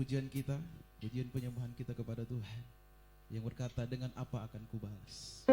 pujian kita, pujian penyembahan kita kepada Tuhan yang berkata, dengan apa akan kubalas.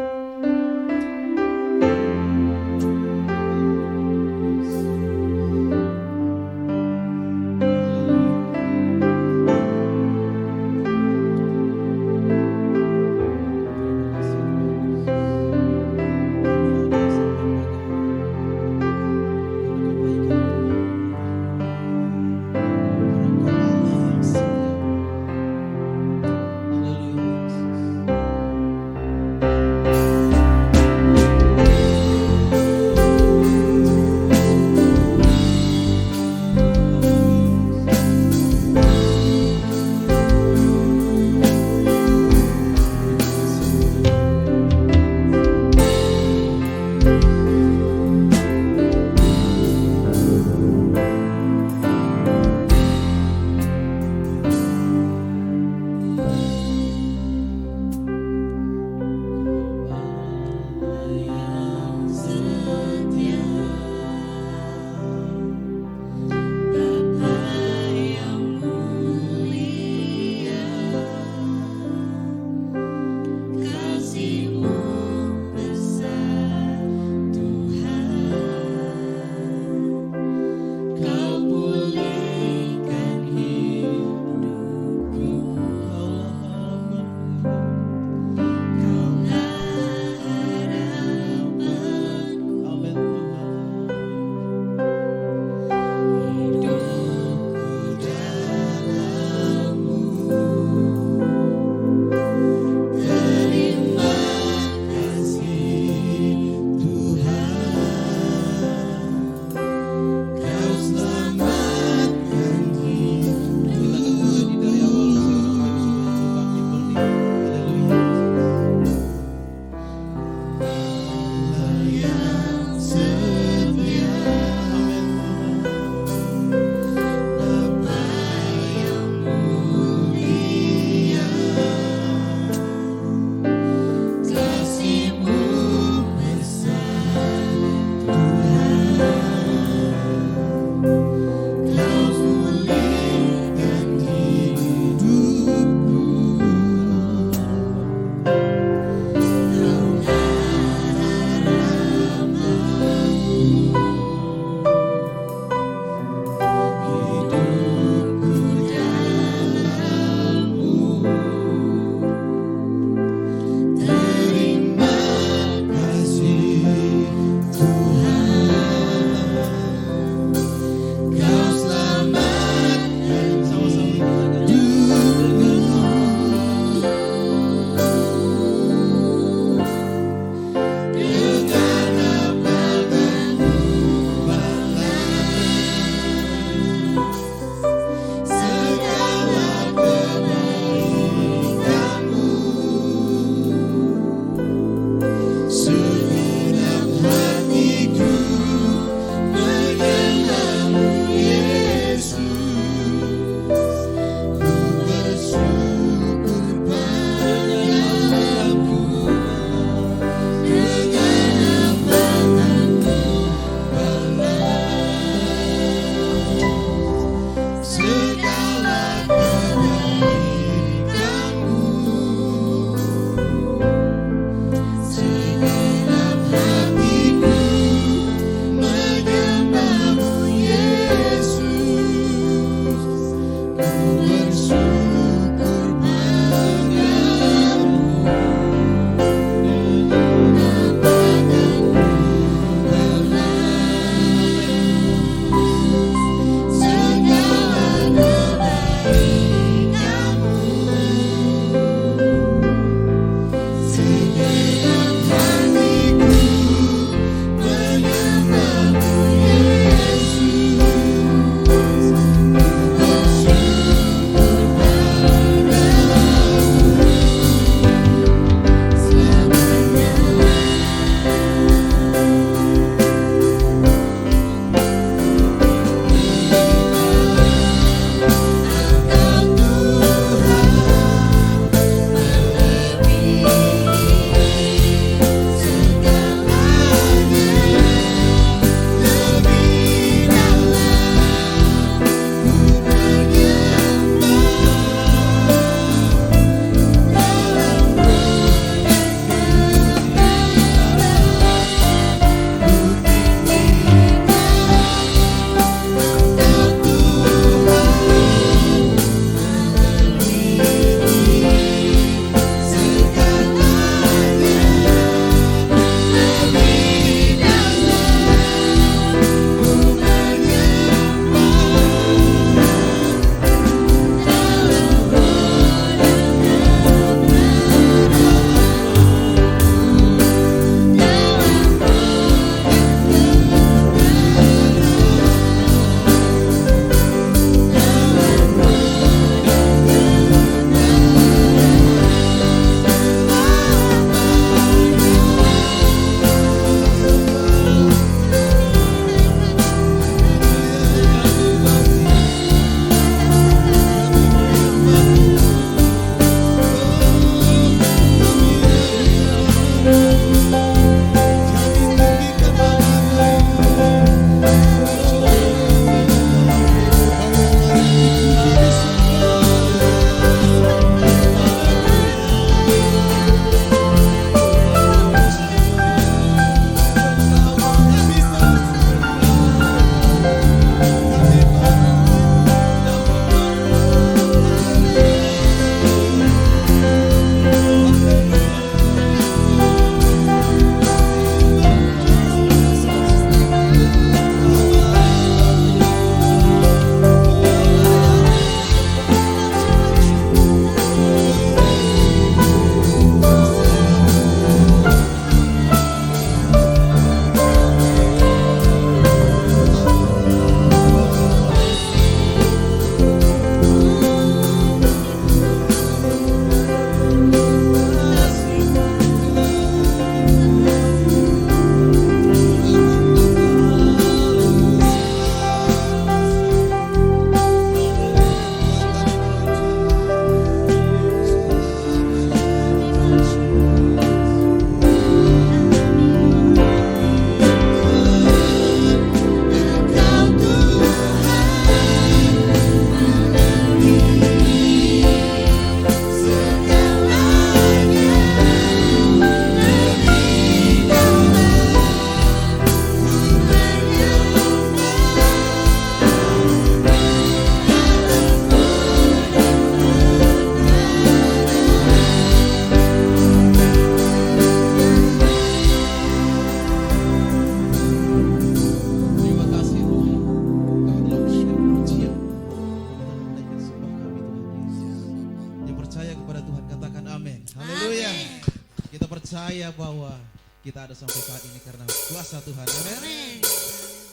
percaya bahwa kita ada sampai saat ini karena kuasa Tuhan. Amin. Amin.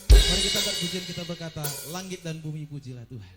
Mari kita angkat pujian, kita berkata, langit dan bumi pujilah Tuhan.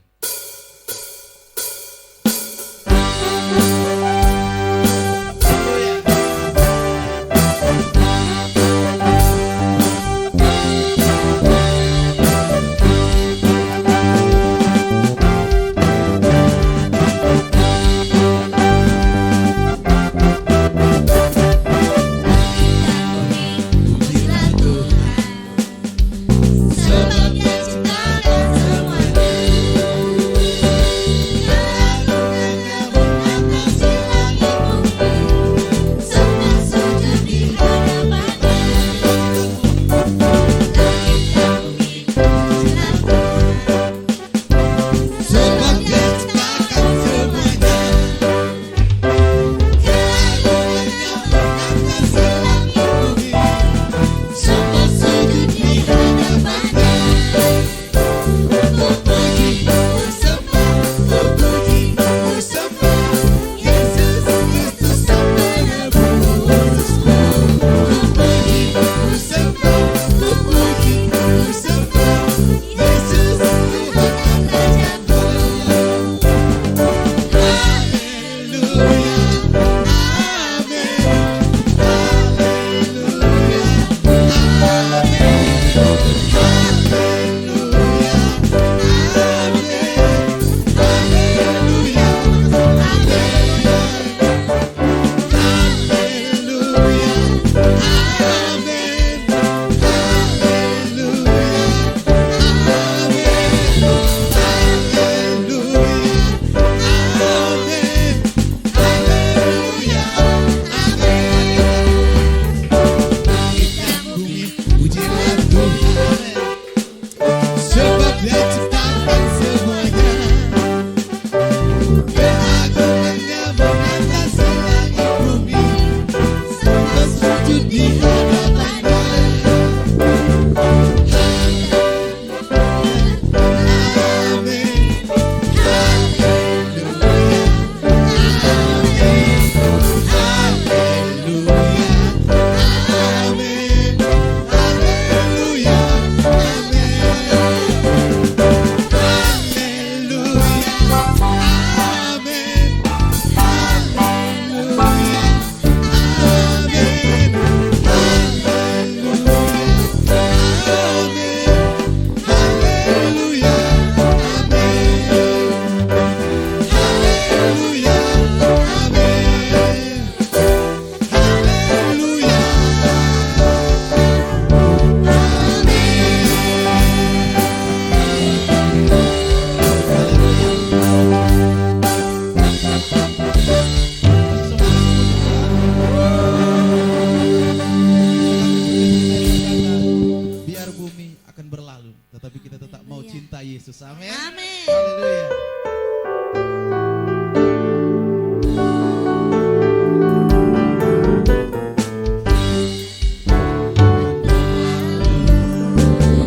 Yesus. Amin. Amin. Haleluya.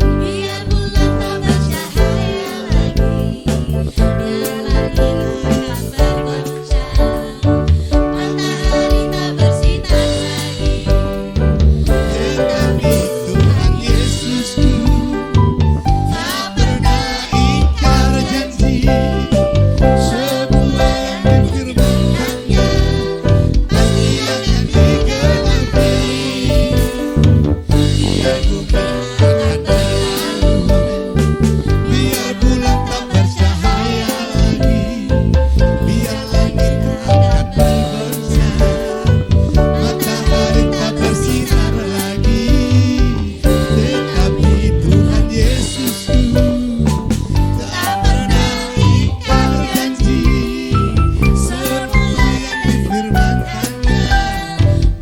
Biar bulan tak bercahaya lagi, biar langit tak bergoncang, matahari tak bersinar lagi. Tetapi Tuhan Yesusku tak pernah ingkar janji. Semua yang difirmankannya pasti akan digenapi. Biar bumi akan berlalu, biar bulan tak bercahaya lagi, biar langit akan bergoncang, matahari tak bersinar lagi. Tetapi Tuhan Yesusku tak pernah ingkar janji. Semua yang difirmankannya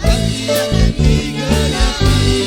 pasti akan digenapi.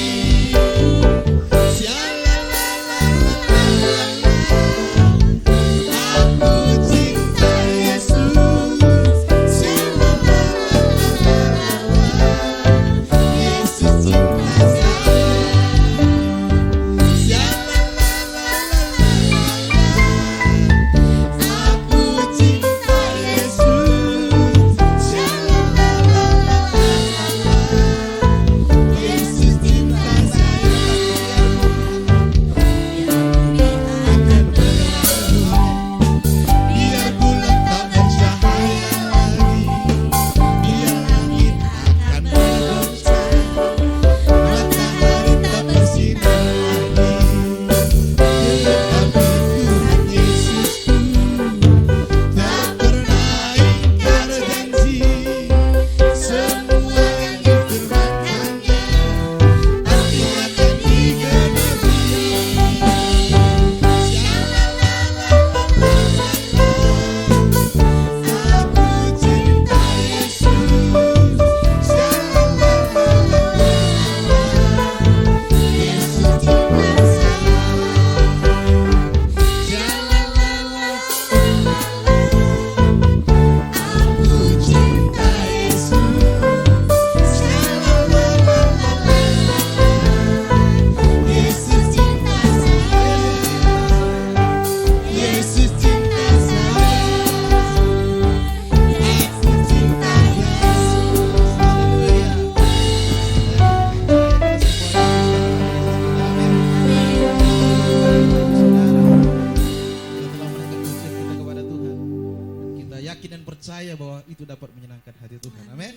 percaya bahwa itu dapat menyenangkan hati Tuhan. Amin.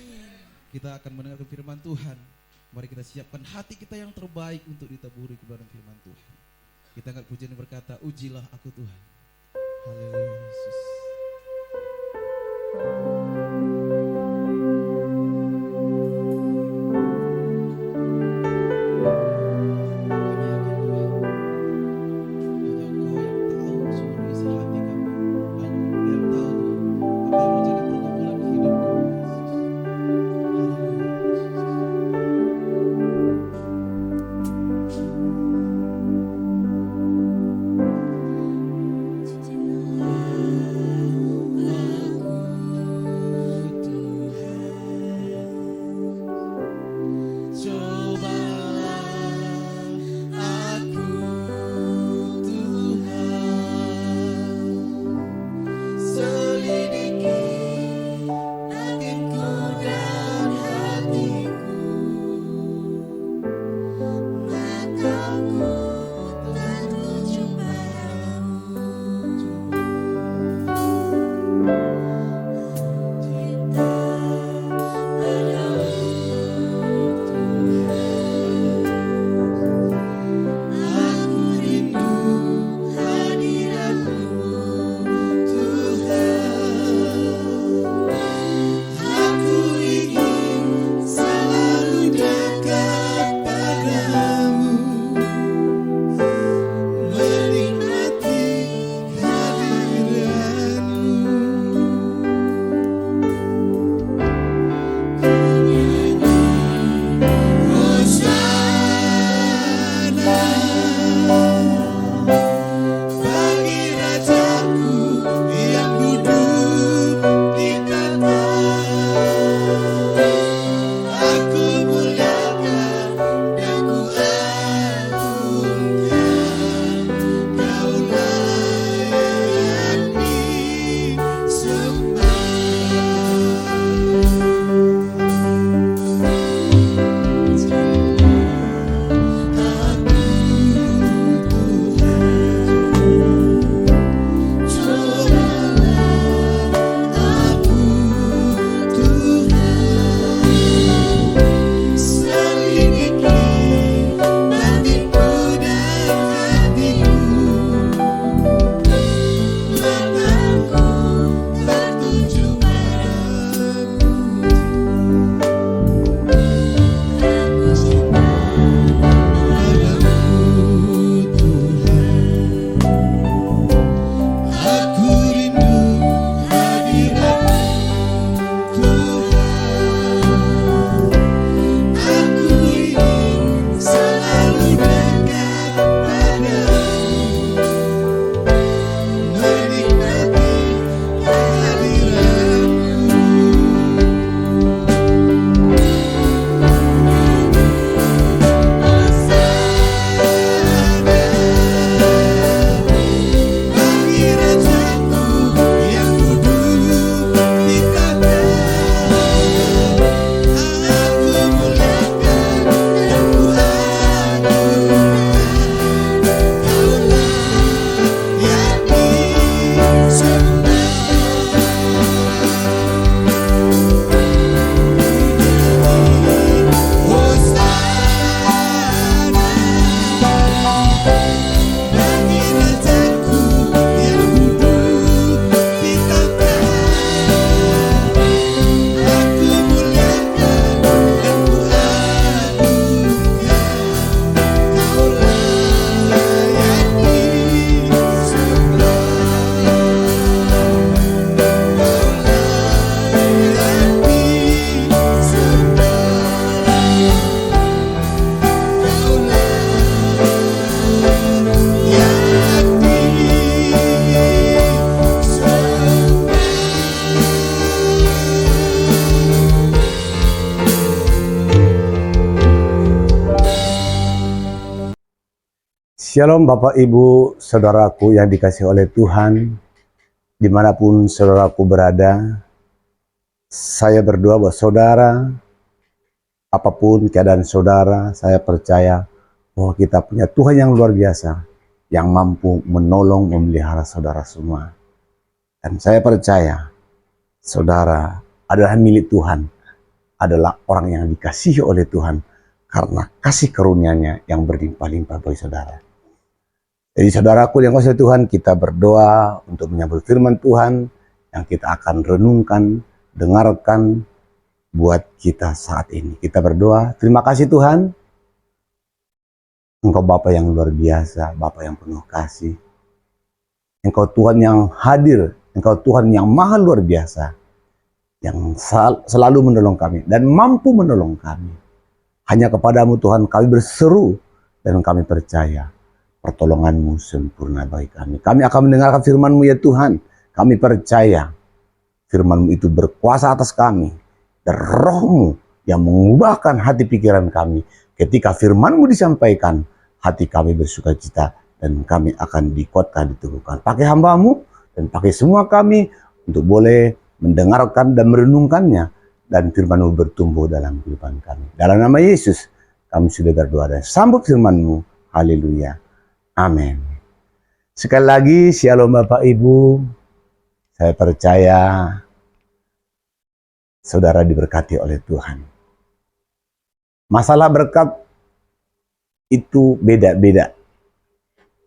Kita akan mendengarkan firman Tuhan. Mari kita siapkan hati kita yang terbaik untuk ditaburi kepada firman Tuhan. Kita angkat pujian yang berkata, ujilah aku Tuhan. Haleluya Yesus. Shalom Bapak Ibu Saudaraku yang dikasihi oleh Tuhan, dimanapun saudaraku berada. Saya berdoa buat saudara, apapun keadaan saudara, saya percaya bahwa kita punya Tuhan yang luar biasa, yang mampu menolong, memelihara saudara semua. Dan saya percaya saudara adalah milik Tuhan, adalah orang yang dikasihi oleh Tuhan karena kasih karunia-Nya yang berlimpah-limpah bagi saudara. Jadi saudaraku yang kasih Tuhan, kita berdoa untuk menyambut firman Tuhan yang kita akan renungkan, dengarkan buat kita saat ini. Kita berdoa, terima kasih Tuhan, Engkau Bapa yang luar biasa, Bapa yang penuh kasih. Engkau Tuhan yang hadir, Engkau Tuhan yang maha luar biasa, yang selalu menolong kami dan mampu menolong kami. Hanya kepadamu Tuhan kami berseru dan kami percaya pertolongan-Mu sempurna bagi kami. Kami akan mendengarkan firman-Mu ya Tuhan. Kami percaya firman-Mu itu berkuasa atas kami. Dan Roh-Mu yang mengubahkan hati pikiran kami. Ketika firman-Mu disampaikan, hati kami bersukacita dan kami akan dikuatkan, diteguhkan. Pakai hamba-Mu dan pakai semua kami untuk boleh mendengarkan dan merenungkannya. Dan firman-Mu bertumbuh dalam kehidupan kami. Dalam nama Yesus, kami sudah berdoa dan sambut firman-Mu. Haleluya. Amin. Sekali lagi, shalom Bapak Ibu. Saya percaya saudara diberkati oleh Tuhan. Masalah berkat itu beda-beda.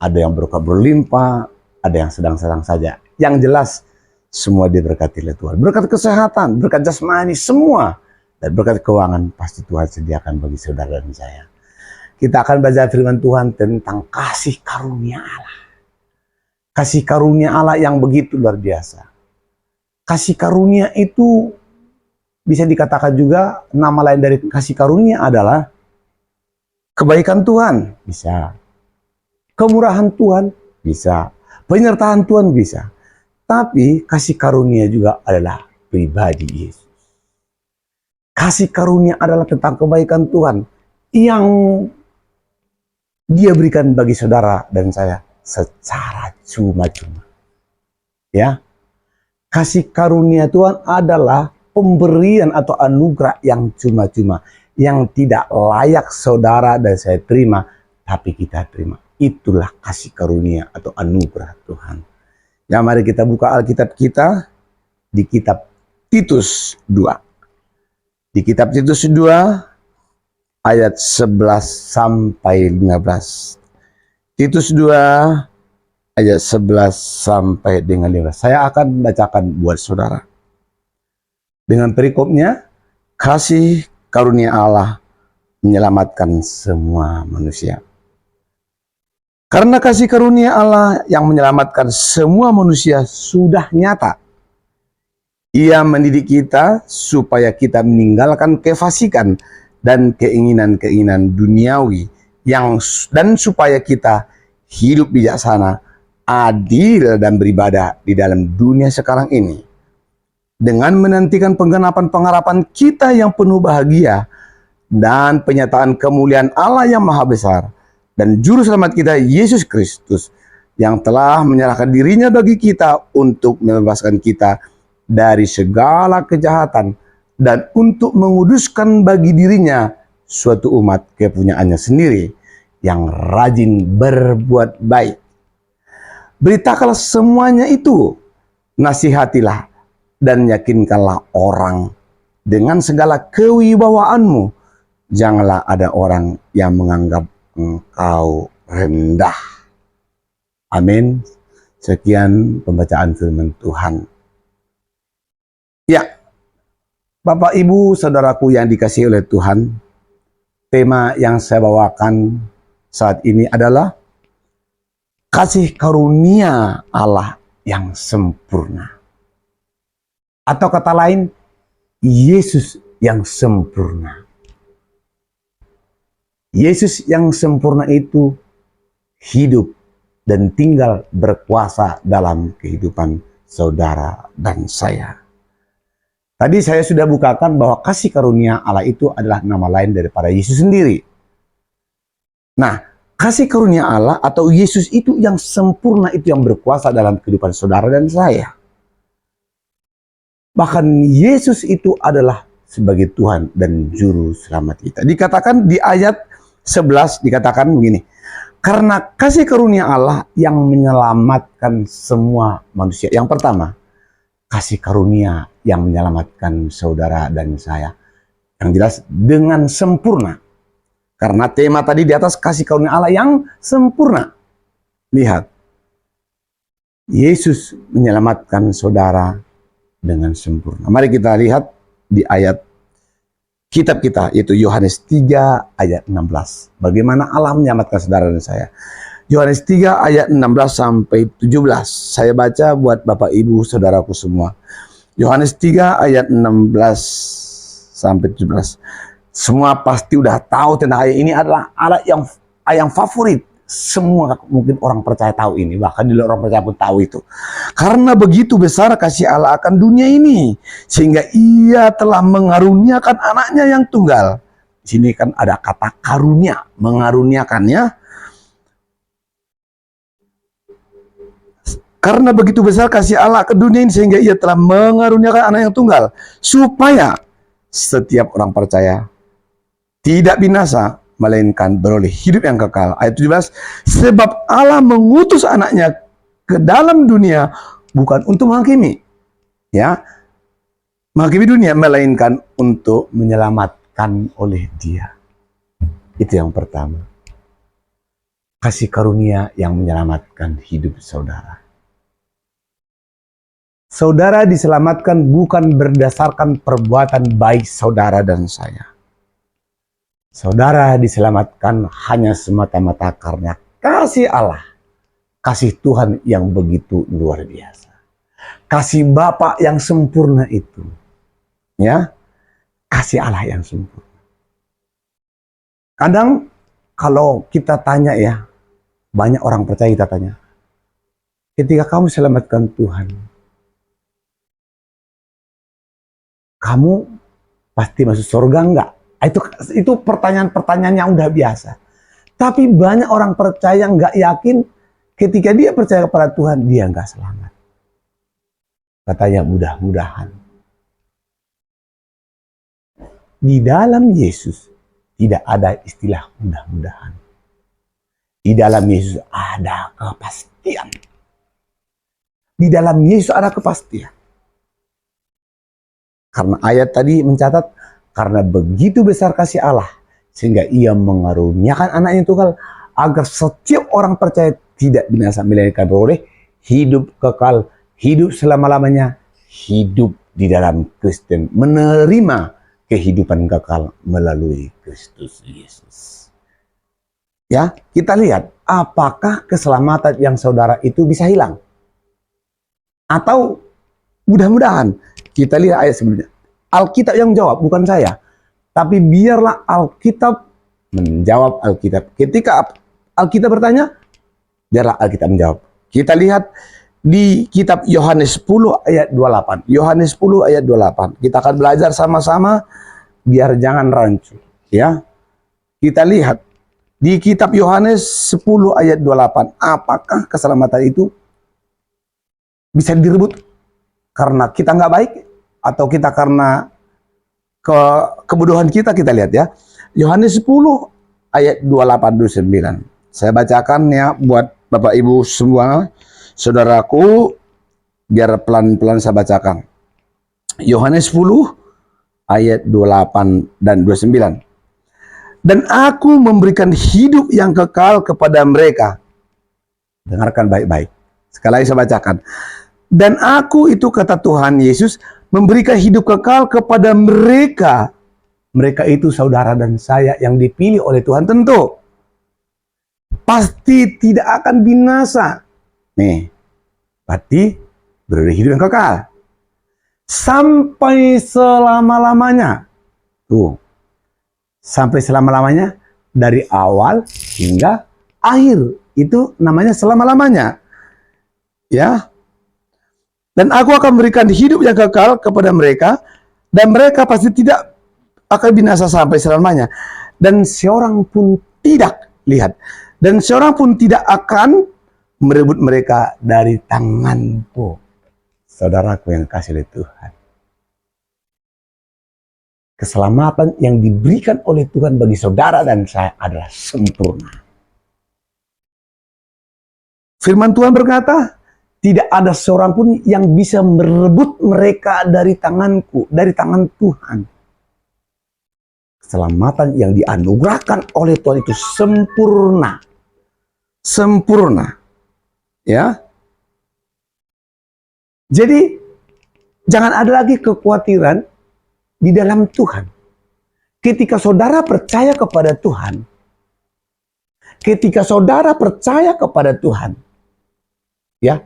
Ada yang berkat berlimpah, ada yang sedang-sedang saja. Yang jelas, semua diberkati oleh Tuhan. Berkat kesehatan, berkat jasmani, semua. Dan berkat keuangan pasti Tuhan sediakan bagi saudara dan saya. Kita akan baca firman Tuhan tentang kasih karunia Allah. Kasih karunia Allah yang begitu luar biasa. Kasih karunia itu bisa dikatakan juga nama lain dari kasih karunia adalah kebaikan Tuhan, bisa. Kemurahan Tuhan, bisa. Penyertaan Tuhan, bisa. Tapi kasih karunia juga adalah pribadi Yesus. Kasih karunia adalah tentang kebaikan Tuhan yang Dia berikan bagi saudara dan saya secara cuma-cuma. Ya. Kasih karunia Tuhan adalah pemberian atau anugerah yang cuma-cuma, yang tidak layak saudara dan saya terima, tapi kita terima. Itulah kasih karunia atau anugerah Tuhan. Ya, mari kita buka Alkitab kita di kitab Titus 2. Di kitab Titus 2 ayat 11 sampai 15. Titus 2 ayat 11 sampai dengan 15. Saya akan bacakan buat saudara. Dengan perikopnya, kasih karunia Allah menyelamatkan semua manusia. Karena kasih karunia Allah yang menyelamatkan semua manusia sudah nyata. Ia mendidik kita supaya kita meninggalkan kefasikan dan keinginan-keinginan duniawi dan supaya kita hidup bijaksana, adil dan beribadah di dalam dunia sekarang ini. Dengan menantikan penggenapan pengharapan kita yang penuh bahagia dan penyataan kemuliaan Allah yang maha besar dan juru selamat kita Yesus Kristus yang telah menyerahkan dirinya bagi kita untuk membebaskan kita dari segala kejahatan dan untuk menguduskan bagi dirinya suatu umat kepunyaannya sendiri yang rajin berbuat baik. Beritakanlah semuanya itu, nasihatilah dan yakinkanlah orang dengan segala kewibawaanmu. Janganlah ada orang yang menganggap engkau rendah. Amin. Sekian pembacaan firman Tuhan. Ya, Bapak, Ibu, Saudaraku yang dikasihi oleh Tuhan, tema yang saya bawakan saat ini adalah kasih karunia Allah yang sempurna. Atau kata lain, Yesus yang sempurna. Yesus yang sempurna itu hidup dan tinggal berkuasa dalam kehidupan saudara dan saya. Tadi saya sudah bukakan bahwa kasih karunia Allah itu adalah nama lain daripada Yesus sendiri. Nah, kasih karunia Allah atau Yesus itu yang sempurna, itu yang berkuasa dalam kehidupan saudara dan saya. Bahkan Yesus itu adalah sebagai Tuhan dan Juru Selamat kita. Dikatakan di ayat 11, dikatakan begini. Karena kasih karunia Allah yang menyelamatkan semua manusia. Yang pertama, kasih karunia yang menyelamatkan saudara dan saya. Yang jelas dengan sempurna. Karena tema tadi di atas kasih karunia Allah yang sempurna. Lihat, Yesus menyelamatkan saudara dengan sempurna. Mari kita lihat di ayat kitab kita, yaitu Yohanes 3 ayat 16. Bagaimana Allah menyelamatkan saudara dan saya. Yohanes 3 ayat 16 sampai 17. Saya baca buat Bapak Ibu saudaraku semua. Yohanes 3 ayat 16 sampai 17. Semua pasti udah tahu tentang ayat ini, adalah ayat yang favorit. Semua mungkin orang percaya tahu ini, bahkan di luar orang percaya pun tahu itu. Karena begitu besar kasih Allah akan dunia ini, sehingga Ia telah mengaruniakan anaknya yang tunggal. Di sini kan ada kata karunia, mengaruniakannya. Karena begitu besar kasih Allah ke dunia ini, sehingga Ia telah mengaruniakan anak yang tunggal, supaya setiap orang percaya tidak binasa, melainkan beroleh hidup yang kekal. Ayat 17, sebab Allah mengutus anaknya ke dalam dunia bukan untuk menghakimi, ya, menghakimi dunia, melainkan untuk menyelamatkan oleh Dia. Itu yang pertama. Kasih karunia yang menyelamatkan hidup saudara. Saudara diselamatkan bukan berdasarkan perbuatan baik saudara dan saya. Saudara diselamatkan hanya semata-mata karena kasih Allah, kasih Tuhan yang begitu luar biasa, kasih Bapa yang sempurna itu, ya, kasih Allah yang sempurna. Kadang kalau kita tanya, ya, banyak orang percaya kita tanya, ketika kamu selamatkan Tuhan, kamu pasti masuk surga enggak? Itu pertanyaan-pertanyaan yang udah biasa. Tapi banyak orang percaya nggak yakin, ketika dia percaya kepada Tuhan, dia nggak selamat. Katanya mudah-mudahan. Di dalam Yesus tidak ada istilah mudah-mudahan. Di dalam Yesus ada kepastian. Di dalam Yesus ada kepastian. Karena ayat tadi mencatat, karena begitu besar kasih Allah, sehingga Ia mengaruniakan anaknya tunggal, agar setiap orang percaya tidak binasa, melainkan beroleh hidup kekal, hidup selama-lamanya, hidup di dalam Kristen, menerima kehidupan kekal melalui Kristus Yesus. Ya, kita lihat apakah keselamatan yang saudara itu bisa hilang? Atau mudah-mudahan, kita lihat ayat sebelumnya. Alkitab yang jawab, bukan saya. Tapi biarlah Alkitab menjawab Alkitab. Ketika Alkitab bertanya, biarlah Alkitab menjawab. Kita lihat di kitab Yohanes 10 ayat 28. Yohanes 10 ayat 28. Kita akan belajar sama-sama biar jangan rancu, ya. Kita lihat di kitab Yohanes 10 ayat 28. Apakah keselamatan itu bisa direbut karena kita nggak baik? Atau kita karena kebodohan kita lihat, ya. Yohanes 10 ayat 28-29. Saya bacakan, ya, buat Bapak Ibu semua, saudaraku, biar pelan-pelan saya bacakan. Yohanes 10 ayat 28 dan 29. Dan aku memberikan hidup yang kekal kepada mereka. Dengarkan baik-baik. Sekali lagi saya bacakan. Dan aku, itu kata Tuhan Yesus, memberikan hidup kekal kepada mereka. Mereka itu saudara dan saya yang dipilih oleh Tuhan tentu. Pasti tidak akan binasa. Nih, berarti beroleh hidup yang kekal. Sampai selama-lamanya. Tuh, sampai selama-lamanya, dari awal hingga akhir. Itu namanya selama-lamanya. Ya. Dan aku akan memberikan hidup yang kekal kepada mereka, dan mereka pasti tidak akan binasa sampai selamanya. Dan seorang pun tidak, lihat, dan seorang pun tidak akan merebut mereka dari tanganku. Saudaraku yang kasih oleh Tuhan. Keselamatan yang diberikan oleh Tuhan bagi saudara dan saya adalah sempurna. Firman Tuhan berkata, Tidak ada seorang pun yang bisa merebut mereka dari tanganku, dari tangan Tuhan. Keselamatan yang dianugerahkan oleh Tuhan itu sempurna. Sempurna. Ya. Jadi jangan ada lagi kekhawatiran di dalam Tuhan. Ketika saudara percaya kepada Tuhan, ketika saudara percaya kepada Tuhan, ya,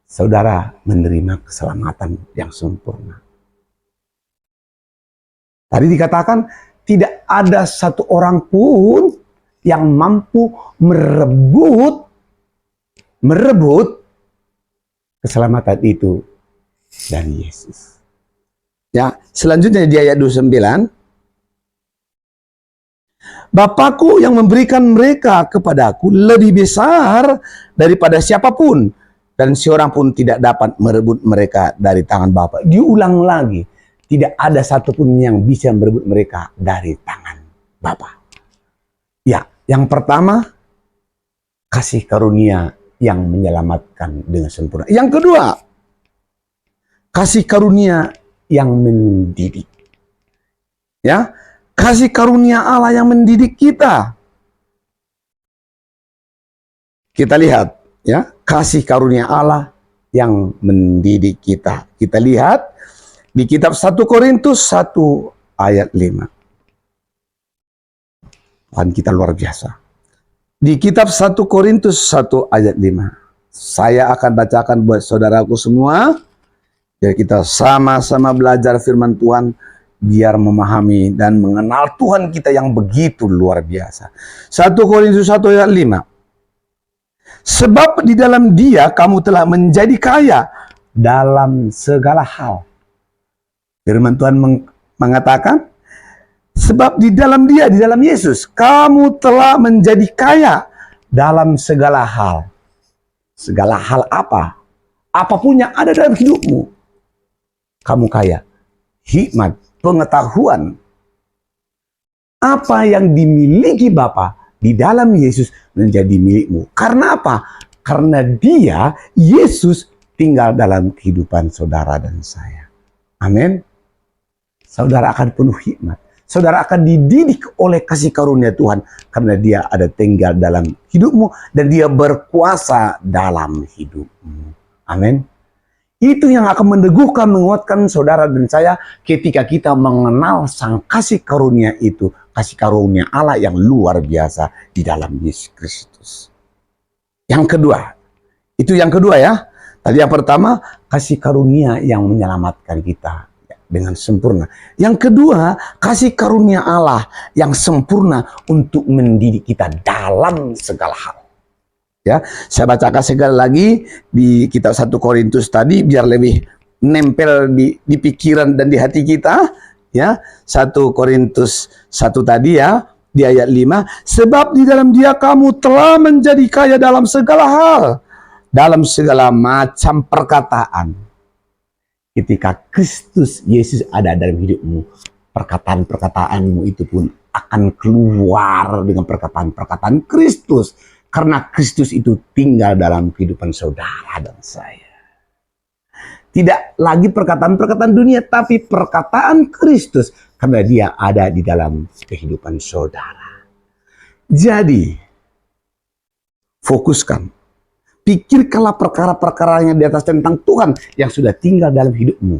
saudara menerima keselamatan yang sempurna. Tadi dikatakan tidak ada satu orang pun yang mampu merebut keselamatan itu dari Yesus. Ya, selanjutnya di ayat 29. Bapakku yang memberikan mereka kepadaku lebih besar daripada siapapun, dan seorang pun tidak dapat merebut mereka dari tangan Bapa. Diulang lagi, tidak ada satupun yang bisa merebut mereka dari tangan Bapa. Ya, yang pertama, kasih karunia yang menyelamatkan dengan sempurna. Yang kedua, kasih karunia yang mendidik. Ya, kasih karunia Allah yang mendidik kita. Kita lihat, ya, kasih karunia Allah yang mendidik kita. Kita lihat di kitab 1 Korintus 1 ayat 5. Tuhan kita luar biasa. Di kitab 1 Korintus 1 ayat 5. Saya akan bacakan buat saudaraku semua, biar kita sama-sama belajar firman Tuhan, biar memahami dan mengenal Tuhan kita yang begitu luar biasa. 1 Korintus 1 ayat 5. Sebab di dalam Dia kamu telah menjadi kaya dalam segala hal. Firman Tuhan mengatakan, sebab di dalam Dia, di dalam Yesus, kamu telah menjadi kaya dalam segala hal. Segala hal apa? Apapun yang ada dalam hidupmu, kamu kaya. Hikmat, pengetahuan. Apa yang dimiliki Bapa di dalam Yesus menjadi milikmu. Karena apa? Karena Dia, Yesus, tinggal dalam kehidupan saudara dan saya. Amin. Saudara akan penuh hikmat. Saudara akan dididik oleh kasih karunia Tuhan. Karena Dia ada tinggal dalam hidupmu. Dan Dia berkuasa dalam hidupmu. Amin. Itu yang akan meneguhkan, menguatkan saudara dan saya ketika kita mengenal sang kasih karunia itu. Kasih karunia Allah yang luar biasa di dalam Yesus Kristus. Yang kedua. Itu yang kedua ya. Tadi yang pertama, kasih karunia yang menyelamatkan kita dengan sempurna. Yang kedua, kasih karunia Allah yang sempurna untuk mendidik kita dalam segala hal. Ya, saya bacakan sekali lagi di kitab 1 Korintus tadi biar lebih nempel di pikiran dan di hati kita. Ya, 1 Korintus 1 tadi ya, di ayat 5. Sebab di dalam Dia kamu telah menjadi kaya dalam segala hal, dalam segala macam perkataan. Ketika Kristus Yesus ada dalam hidupmu, perkataan-perkataanmu itu pun akan keluar dengan perkataan-perkataan Kristus. Karena Kristus itu tinggal dalam kehidupan saudara dan saya. Tidak lagi perkataan-perkataan dunia, tapi perkataan Kristus. Karena Dia ada di dalam kehidupan saudara. Jadi, fokuskan. Pikirkanlah perkara-perkara yang di atas tentang Tuhan yang sudah tinggal dalam hidupmu.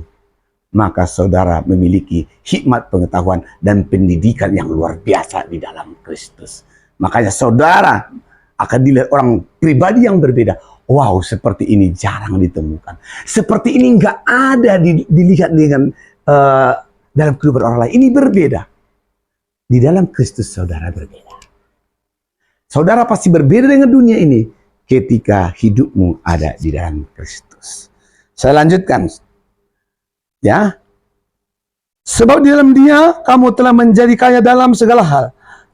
Maka saudara memiliki hikmat, pengetahuan, dan pendidikan yang luar biasa di dalam Kristus. Makanya saudara akan dilihat orang pribadi yang berbeda. Wow, seperti ini jarang ditemukan. Seperti ini nggak ada dilihat dengan dalam kehidupan orang lain. Ini berbeda. Di dalam Kristus saudara berbeda. Saudara pasti berbeda dengan dunia ini ketika hidupmu ada di dalam Kristus. Saya lanjutkan. Ya. Sebab di dalam Dia kamu telah menjadi kaya dalam segala hal,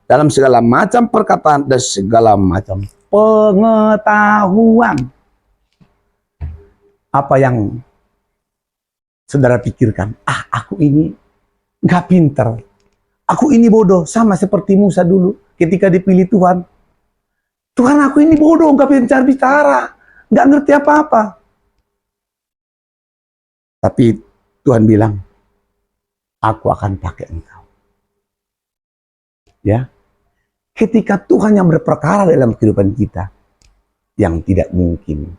dalam segala macam perkataan dan segala macam pengetahuan. Apa yang saudara pikirkan? Aku ini nggak pinter. Aku ini bodoh, sama seperti Musa dulu ketika dipilih Tuhan. Tuhan, aku ini bodoh, nggak pintar bicara, nggak ngerti apa-apa. Tapi Tuhan bilang, aku akan pakai engkau. Ya, ketika Tuhan yang berperkara dalam kehidupan kita, yang tidak mungkin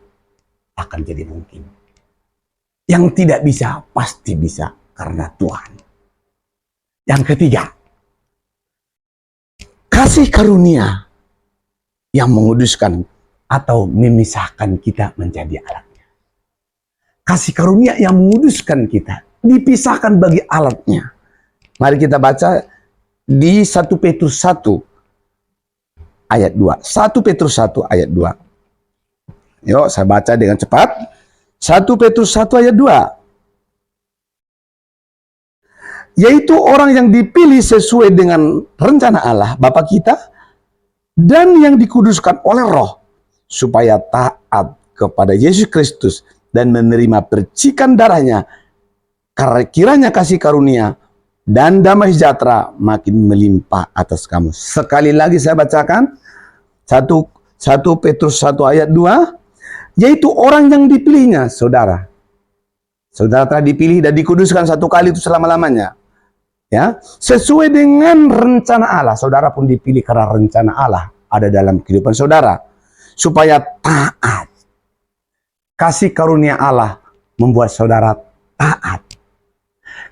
akan jadi mungkin. Yang tidak bisa pasti bisa karena Tuhan. Yang ketiga, kasih karunia yang menguduskan atau memisahkan kita menjadi alatnya. Kasih karunia yang menguduskan kita, dipisahkan bagi alatnya. Mari kita baca di 1 Petrus 1 ayat 2. 1 Petrus 1 ayat 2. Yuk, saya baca dengan cepat. 1 Petrus 1 ayat 2. Yaitu orang yang dipilih sesuai dengan rencana Allah Bapa kita, dan yang dikuduskan oleh Roh, supaya taat kepada Yesus Kristus dan menerima percikan darahnya, karena kiranya kasih karunia dan damai sejahtera makin melimpah atas kamu. Sekali lagi saya bacakan, 1 Petrus 1 ayat 2, yaitu orang yang dipilihnya, saudara. Saudara telah dipilih dan dikuduskan satu kali itu selama-lamanya. Ya, sesuai dengan rencana Allah. Saudara pun dipilih karena rencana Allah ada dalam kehidupan saudara, supaya taat. Kasih karunia Allah membuat saudara taat.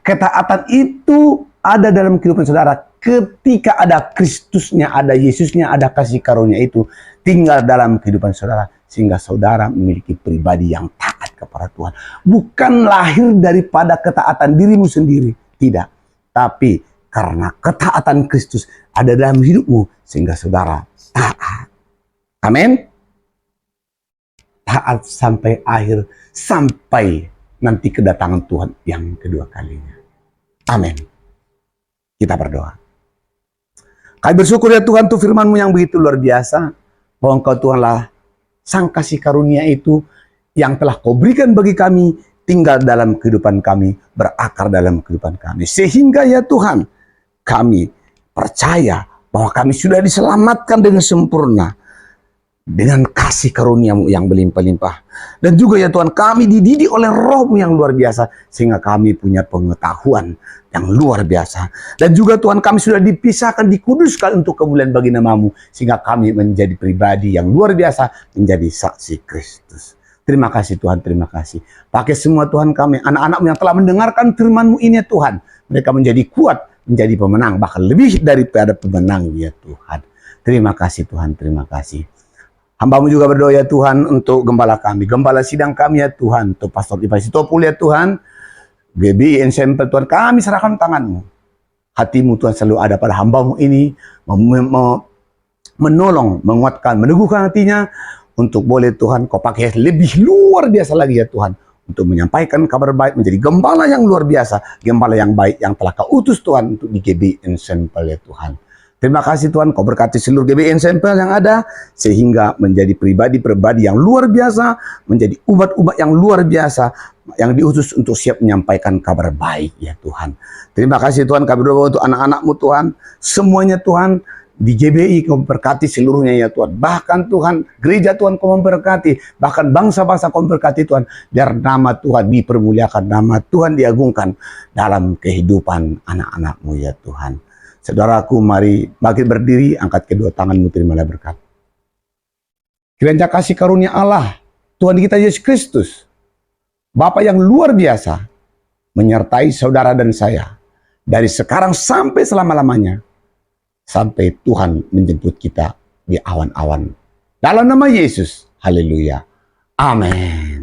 Ketaatan itu ada dalam kehidupan saudara ketika ada Kristusnya, ada Yesusnya, ada kasih karunia itu tinggal dalam kehidupan saudara, sehingga saudara memiliki pribadi yang taat kepada Tuhan. Bukan lahir daripada ketaatan dirimu sendiri, tidak. Tapi karena ketaatan Kristus ada dalam hidupmu, sehingga saudara taat. Amin. Taat sampai akhir, sampai nanti kedatangan Tuhan yang kedua kalinya. Amin. Kita berdoa. Kami bersyukur ya Tuhan untuk firman-Mu yang begitu luar biasa, bahwa Engkau Tuhanlah sang kasih karunia itu yang telah Kau berikan bagi kami, tinggal dalam kehidupan kami, berakar dalam kehidupan kami. Sehingga ya Tuhan, kami percaya bahwa kami sudah diselamatkan dengan sempurna, dengan kasih karunia-Mu yang berlimpah-limpah. Dan juga ya Tuhan, kami dididik oleh Roh-Mu yang luar biasa, sehingga kami punya pengetahuan yang luar biasa. Dan juga Tuhan, kami sudah dipisahkan, dikuduskan untuk kemuliaan bagi nama-Mu, sehingga kami menjadi pribadi yang luar biasa, menjadi saksi Kristus. Terima kasih Tuhan, terima kasih. Pakai semua Tuhan kami, anak-anak-Mu yang telah mendengarkan firman-Mu ini ya Tuhan. Mereka menjadi kuat, menjadi pemenang, bahkan lebih daripada pemenang ya Tuhan. Terima kasih Tuhan, terima kasih. Hamba-Mu juga berdoa ya Tuhan untuk gembala kami, gembala sidang kami ya Tuhan, untuk Pastor Ipai Sitopul ya Tuhan, GBI Ensemble Tuhan, kami serahkan tangan-Mu. Hati-Mu Tuhan selalu ada pada hamba-Mu ini, menolong, menguatkan, meneguhkan hatinya, untuk boleh Tuhan Kau pakai lebih luar biasa lagi ya Tuhan, untuk menyampaikan kabar baik, menjadi gembala yang luar biasa, gembala yang baik yang telah Kau utus Tuhan untuk di GBI Ensemble ya Tuhan. Terima kasih Tuhan, Kau berkati seluruh GBI Ensemble yang ada, sehingga menjadi pribadi-pribadi yang luar biasa, menjadi umat-umat yang luar biasa, yang diutus untuk siap menyampaikan kabar baik ya Tuhan. Terima kasih Tuhan, kami berdoa untuk anak-anak-Mu Tuhan, semuanya Tuhan, di GBI Kau memberkati seluruhnya ya Tuhan. Bahkan Tuhan, gereja Tuhan Kau memberkati, bahkan bangsa-bangsa Kau memberkati Tuhan, biar nama Tuhan dipermuliakan, nama Tuhan diagungkan dalam kehidupan anak-anak-Mu ya Tuhan. Saudaraku, mari bangkit berdiri, angkat kedua tangan-Mu, terimalah berkat. Kiranya kasih karunia Allah, Tuhan kita Yesus Kristus, Bapa yang luar biasa, menyertai saudara dan saya, dari sekarang sampai selama-lamanya, sampai Tuhan menjemput kita di awan-awan. Dalam nama Yesus, haleluya. Amin.